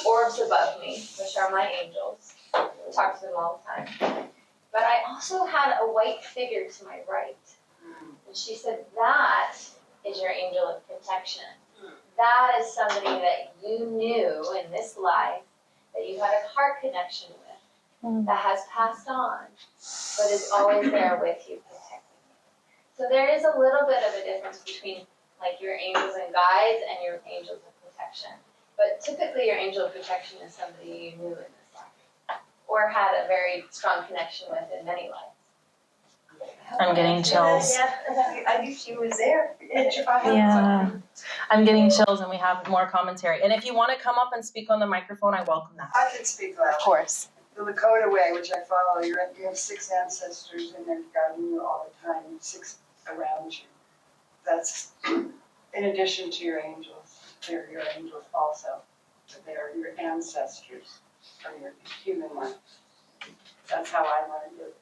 orbs above me, which are my angels. I talk to them all the time. But I also had a white figure to my right. And she said, that is your angel of protection. That is somebody that you knew in this life, that you had a heart connection with, that has passed on, but is always there with you, protecting you. So there is a little bit of a difference between like your angels and guides and your angels of protection. But typically your angel of protection is somebody you knew in this life, or had a very strong connection with in many lives. I'm getting chills. Yeah, I knew she was there. Yeah, I'm getting chills, and we have more commentary. And if you want to come up and speak on the microphone, I welcome that. I can speak loud. Of course. The Lakota way, which I follow, you have 6 ancestors and they're guiding you all the time, 6 around you. That's in addition to your angels. They're your angels also, but they are your ancestors from your human life. That's how I learned it.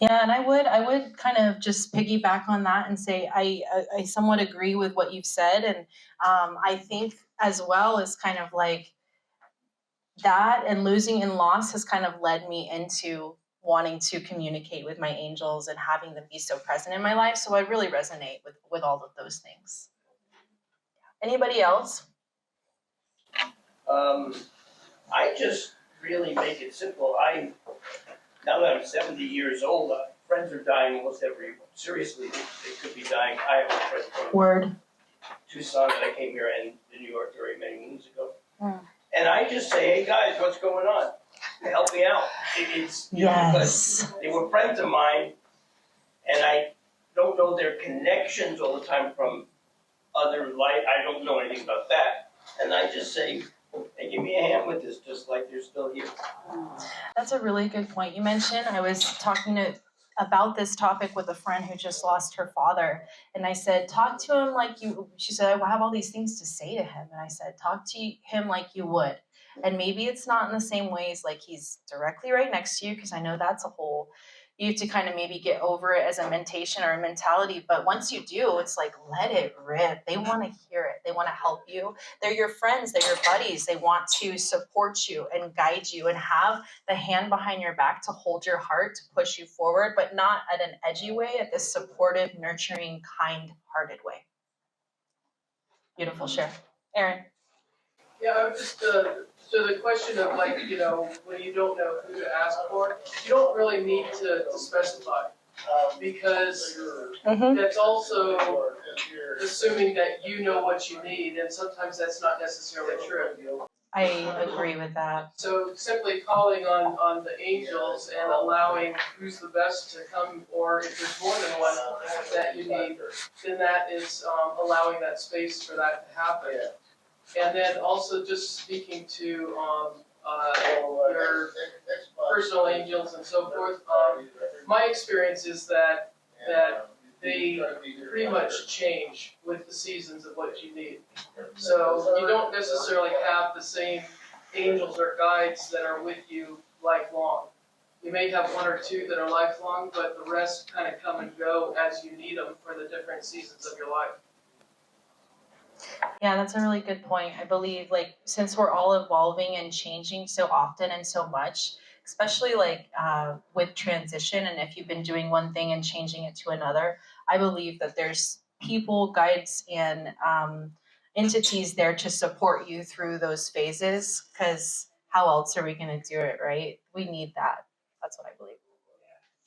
Yeah, and I would kind of just piggyback on that and say I somewhat agree with what you've said, and I think as well as kind of like that and losing and loss has kind of led me into wanting to communicate with my angels and having them be so present in my life. So I really resonate with all of those things. Anybody else? I just really make it simple. Now that I'm 70 years old, friends are dying almost every, seriously, they could be dying. I have a friend from Word. Tucson that I came here in the New York area many moons ago. And I just say, hey guys, what's going on? Help me out. It's because they were friends of mine, and I don't know their connections all the time from other life. I don't know anything about that. And I just say, hey, give me a hand with this, just like they're still here. That's a really good point you mentioned. I was talking about this topic with a friend who just lost her father. And I said, talk to him like you, she said, I have all these things to say to him. And I said, talk to him like you would. And maybe it's not in the same ways like he's directly right next to you, because I know that's a whole you have to kind of maybe get over it as a mentation or a mentality. But once you do, it's like, let it rip. They want to hear it. They want to help you. They're your friends. They're your buddies. They want to support you and guide you and have the hand behind your back to hold your heart, to push you forward, but not at an edgy way, at this supportive, nurturing, kind-hearted way. Beautiful share. Aaron. Yeah, I'm just, so the question of like, you know, when you don't know who to ask for, you don't really need to specify. Because that's also assuming that you know what you need, and sometimes that's not necessarily true. I agree with that. So simply calling on the angels and allowing who's the best to come, or if there's more than one that you need, then that is allowing that space for that to happen. And then also just speaking to your personal angels and so forth. My experience is that they pretty much change with the seasons of what you need. So you don't necessarily have the same angels or guides that are with you lifelong. You may have one or two that are lifelong, but the rest kind of come and go as you need them for the different seasons of your life. Yeah, that's a really good point. I believe, like, since we're all evolving and changing so often and so much, especially like with transition, and if you've been doing one thing and changing it to another, I believe that there's people, guides, and entities there to support you through those phases, because how else are we going to do it, right? We need that. That's what I believe.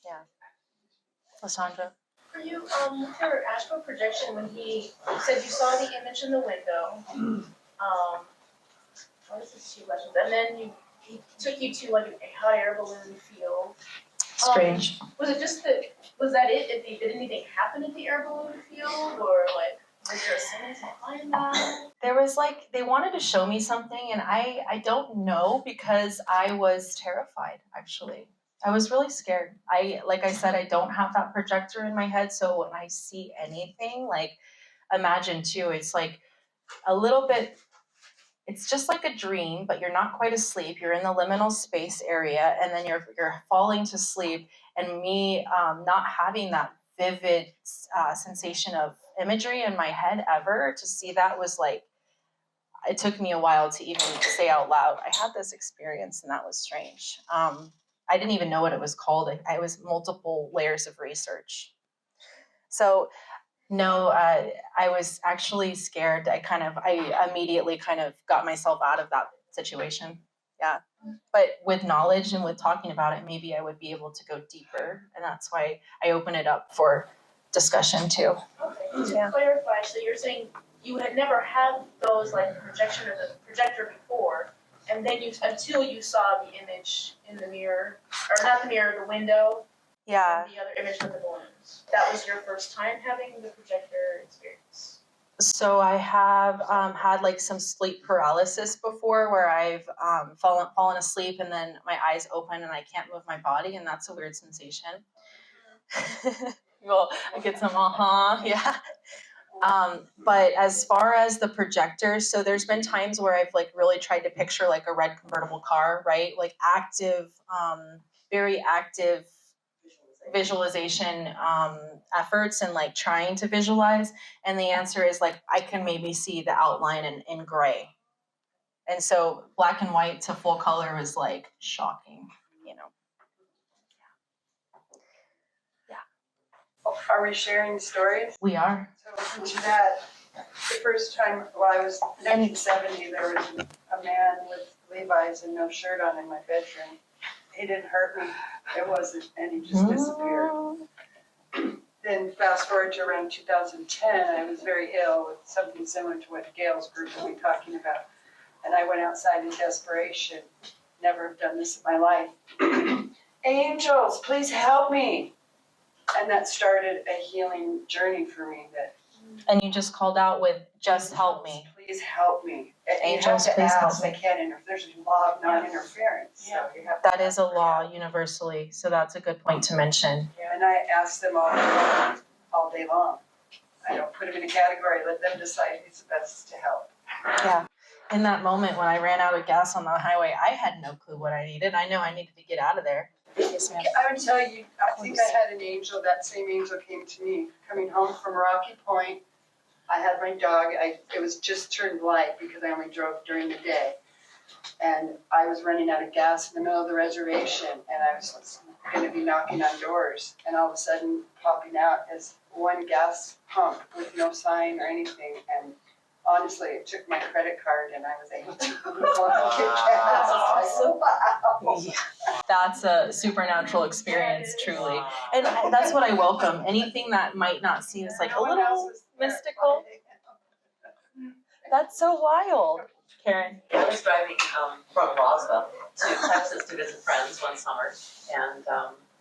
Yeah. Lashondra? For you, with your astral projection, when you said you saw the image in the window, this is two questions, and then he took you to like a hot air balloon field. Strange. Was it just was that it? Did anything happen at the air balloon field, or like was there a sentence behind that? There was like, they wanted to show me something, and I don't know, because I was terrified, actually. I was really scared. Like I said, I don't have that projector in my head, so when I see anything, like, imagine too, it's like a little bit, it's just like a dream, but you're not quite asleep. You're in the liminal space area, and then you're falling to sleep, and me not having that vivid sensation of imagery in my head ever, to see that was like, it took me a while to even say out loud, I had this experience, and that was strange. I didn't even know what it was called. It was multiple layers of research. So no, I was actually scared. I immediately kind of got myself out of that situation. Yeah. But with knowledge and with talking about it, maybe I would be able to go deeper. And that's why I open it up for discussion too. Okay, to clarify, so you're saying you had never had those like projection or the projector before, and then until you saw the image in the mirror, or not the mirror, the window. Yeah. And the other image with the balloons. That was your first time having the projector experience. So I have had like some sleep paralysis before, where I've fallen asleep and then my eyes open and I can't move my body, and that's a weird sensation. Well, I get some yeah. But as far as the projectors, so there's been times where I've like really tried to picture like a red convertible car, right? Like active, very active visualization efforts, and like trying to visualize. And the answer is like, I can maybe see the outline in gray. And so black and white to full color was like shocking, you know? Are we sharing stories? We are. So Jeanette, the first time, well, I was 1970, there was a man with Levi's and no shirt on in my bedroom. He didn't hurt me, it wasn't, and he just disappeared. Then fast forward to around 2010, I was very ill with something similar to what Gail's group will be talking about. And I went outside in desperation, never have done this in my life. Angels, please help me. And that started a healing journey for me. And you just called out with, just help me. Please help me. Angels, you have to please help ask, me. They can't interfere. There's a law of non-interference. Yeah. So you have to That is a law universally, so that's a good point to mention. And I ask them all day long. I don't put them in a category, let them decide who's the best to help. Yeah. In that moment when I ran out of gas on the highway, I had no clue what I needed. I know I needed to get out of there. Yes, ma'am. I would tell you, I think I had an angel, that same angel came to me, coming home from Rocky Point. I had my dog, it was just turned light because I only drove during the day. And I was running out of gas in the middle of the reservation, and I was gonna be knocking on doors, and all of a sudden popping out is one gas pump with no sign or anything, and honestly, it took my credit card and I was able to get gas. Awesome. Wow. Yeah, that's a supernatural experience, truly. And that's what I welcome. Anything that might not seem like a little mystical. That's so wild. Karen. I was driving from Roswell to Texas to visit friends one summer, and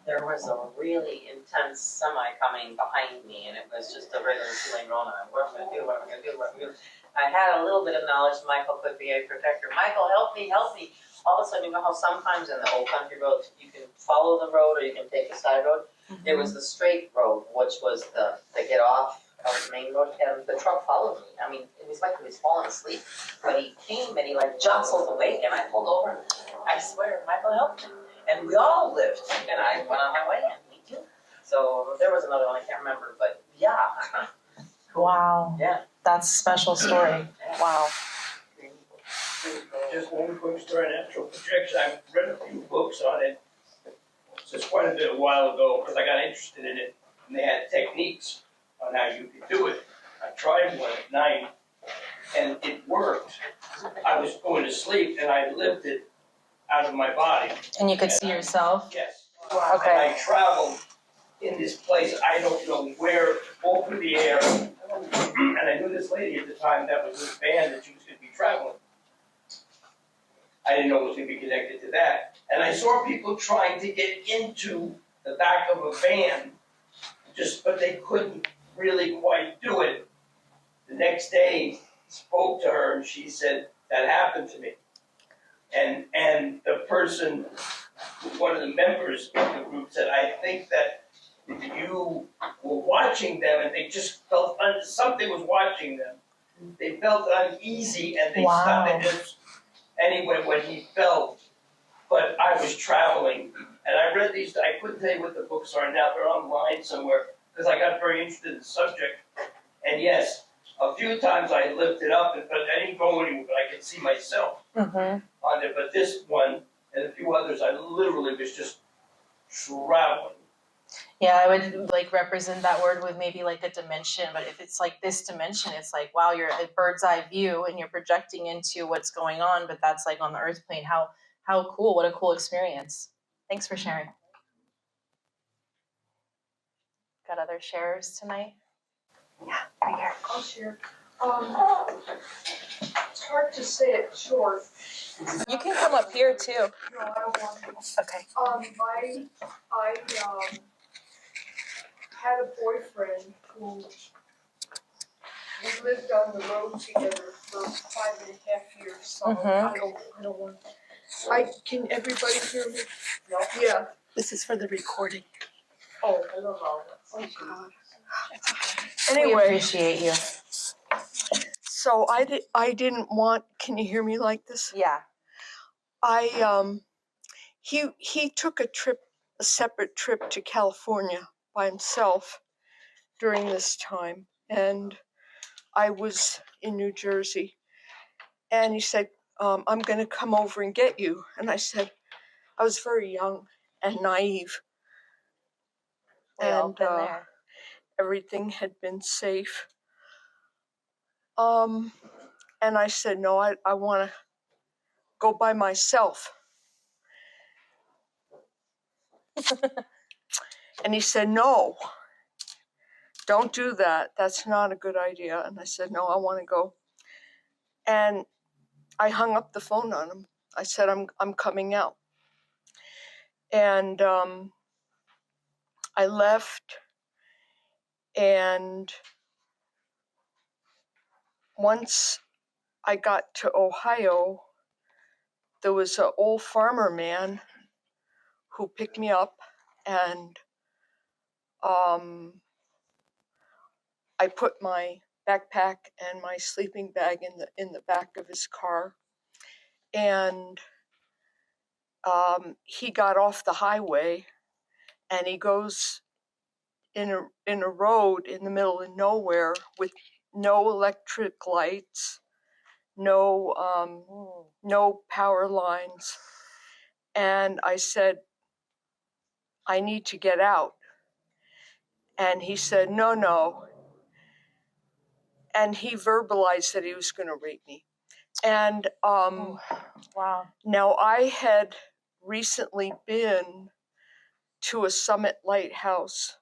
there was a really intense semi coming behind me, and it was just a regular two-lane road. And what am I gonna do? What am I gonna do? What am I gonna do? I had a little bit of knowledge Michael could be a protector. Michael, help me, help me. All of a sudden, you know how sometimes in the old country roads you can follow the road or you can take the side road? It was the straight road, which was the get off of the main road, and the truck followed me. I mean, it was like he was falling asleep, but he came and he like jostled awake, and I pulled over. I swear, Michael helped me, and we all lived, and I went on my way, and he too. So there was another one I can't remember, but yeah. Wow. Yeah. That's a special story. Wow. Just one quick story on astral projection. I've read a few books on it. Just quite a bit a while ago because I got interested in it, and they had techniques on how you could do it. I tried one at night, and it worked. I was going to sleep, and I lived it out of my body. And you could see yourself? Yes. Okay. And I traveled in this place, I don't know where, over the air, and I knew this lady at the time that was this band that she was going to be traveling. I didn't know it was going to be connected to that. And I saw people trying to get into the back of a van, but they couldn't really quite do it. The next day, spoke to her, and she said, that happened to me. And the person, one of the members of the group said, I think that you were watching them and they just felt, something was watching them. They felt uneasy and they stopped and just, anyway, when he fell, but I was traveling, and I read these, I couldn't tell you what the books are now, they're online somewhere, because I got very interested in the subject. And yes, a few times I lifted it up, but I didn't go anywhere, but I could see myself on it. But this one, and a few others, I literally was just traveling. Yeah, I would like represent that word with maybe like a dimension, but if it's like this dimension, it's like, wow, you're a bird's eye view and you're projecting into what's going on, but that's like on the earth plane. How cool, what a cool experience. Thanks for sharing. Got other sharers tonight? Yeah, right here. I'll share. It's hard to say it short. You can come up here too. No, I don't want to. Okay. I had a boyfriend who we lived on the road together for 5.5 years. So I don't want. Can everybody hear me? No. Yeah. This is for the recording. Oh, I love all this. Oh God. We appreciate you. So I didn't want. Can you hear me like this? Yeah. He took a separate trip to California by himself during this time, and I was in New Jersey, and he said, I'm going to come over and get you. And I said, I was very young and naive, and everything had been safe. And I said, no, I want to go by myself. And he said, no, don't do that. That's not a good idea. And I said, no, I want to go. And I hung up the phone on him. I said, I'm coming out. And I left, and once I got to Ohio, there was an old farmer man who picked me up, and I put my backpack and my sleeping bag in the back of his car, and he got off the highway and he goes in a road in the middle of nowhere with no electric lights, no power lines. And I said, I need to get out. And he said, no. And he verbalized that he was going to rape me. And Wow. now I had recently been to a Summit Lighthouse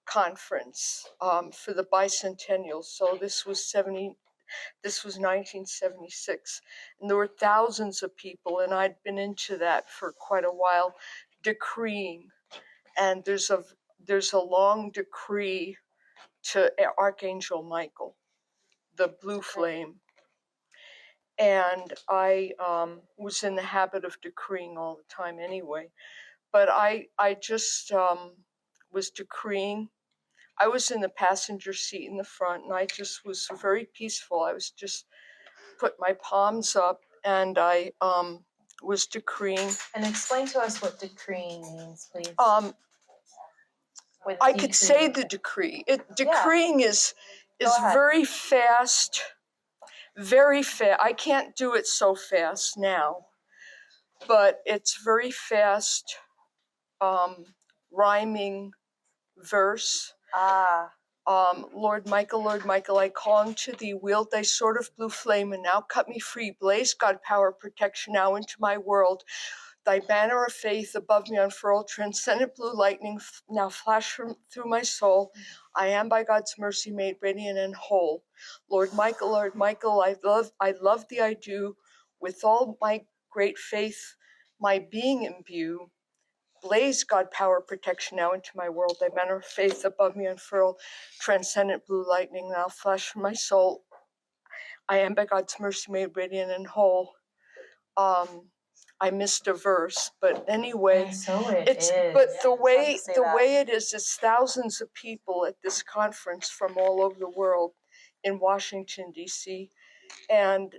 conference for the bicentennial. So this was 1976, and there were thousands of people, and I'd been into that for quite a while, decreeing. And there's a long decree to Archangel Michael, the blue flame. And I was in the habit of decreeing all the time anyway. But I just was decreeing. I was in the passenger seat in the front, and I just was very peaceful. I was just put my palms up, and I was decreeing. And explain to us what decreeing means, please. I could say the decree. Decreeing is very fast, very fast. I can't do it so fast now, but it's very fast, rhyming verse. Lord Michael, I call unto thee, wield thy sword of blue flame, and now cut me free. Blaze God power, protection now into my world. Thy banner of faith above me unfurled, transcendent blue lightning now flash through my soul. I am by God's mercy made radiant and whole. Lord Michael, I love thee, I do. With all my great faith, my being imbue. Blaze God power, protection now into my world. Thy banner of faith above me unfurled, transcendent blue lightning now flash from my soul. I am by God's mercy made radiant and whole. I missed a verse, but anyway, and so it's but the way it is thousands of people at this conference from all over the world in Washington D.C. and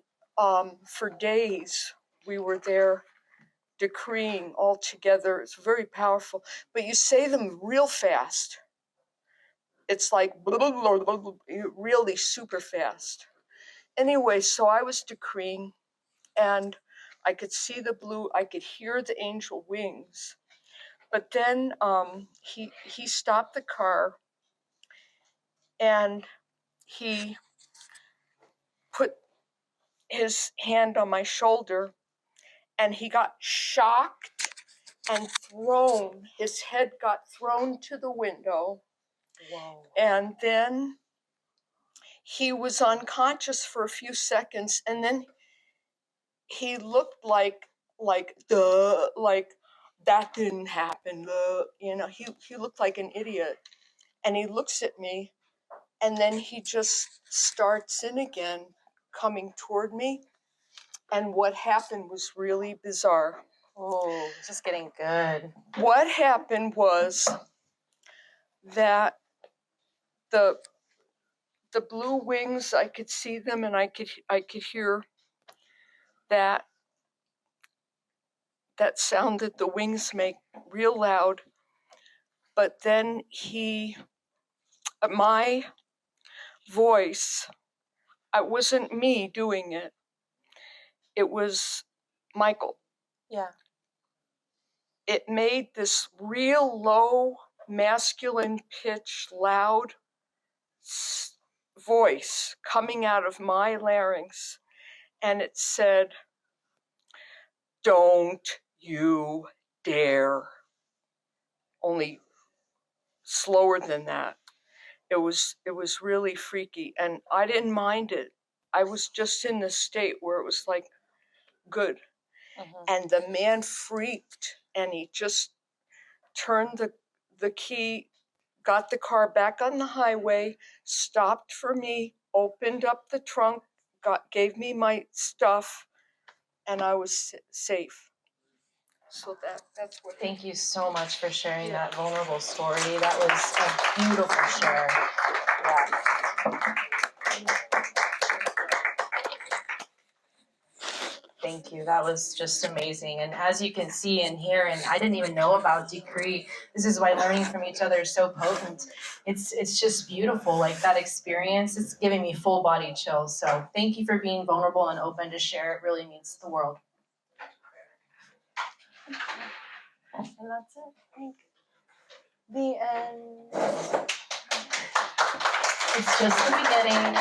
for days we were there decreeing all together. It's very powerful, but you say them real fast. It's like blah, blah, blah, blah, blah, really super fast. Anyway, so I was decreeing, and I could see the blue, I could hear the angel wings. But then he stopped the car, and he put his hand on my shoulder, and he got shocked and thrown. His head got thrown to the window. Whoa. And then he was unconscious for a few seconds, and then he looked like that didn't happen. He looked like an idiot, and he looks at me, and then he just starts in again, coming toward me. And what happened was really bizarre. Oh, it's just getting good. What happened was that the blue wings, I could see them, and I could hear that sound that the wings make real loud. But then my voice, it wasn't me doing it. It was Michael. Yeah. It made this real low, masculine pitch, loud voice coming out of my larynx. And it said, "Don't you dare." Only slower than that. It was really freaky, and I didn't mind it. I was just in this state where it was like, good. Mm-hmm. And the man freaked, and he just turned the key, got the car back on the highway, stopped for me, opened up the trunk, gave me my stuff, and I was safe. So that's what. Thank you so much for sharing that vulnerable story. That was a beautiful share. Yeah. Thank Thank you. That was just amazing. And as you can see and hear, and I didn't even know about decree. This is why learning from each other is so potent. It's just beautiful. Like that experience, it's giving me full body chills. So thank you for being vulnerable and open to share. It really means the world. And that's it. Thank you. The end. It's just the beginning.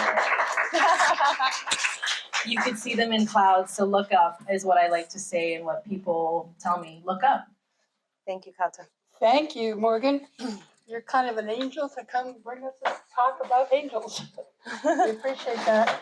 You could see them in clouds, so look up is what I like to say and what people tell me. Look up. Thank you, Kata. Thank you, Morgan. You're kind of an angel to come bring us a talk about angels. We appreciate that.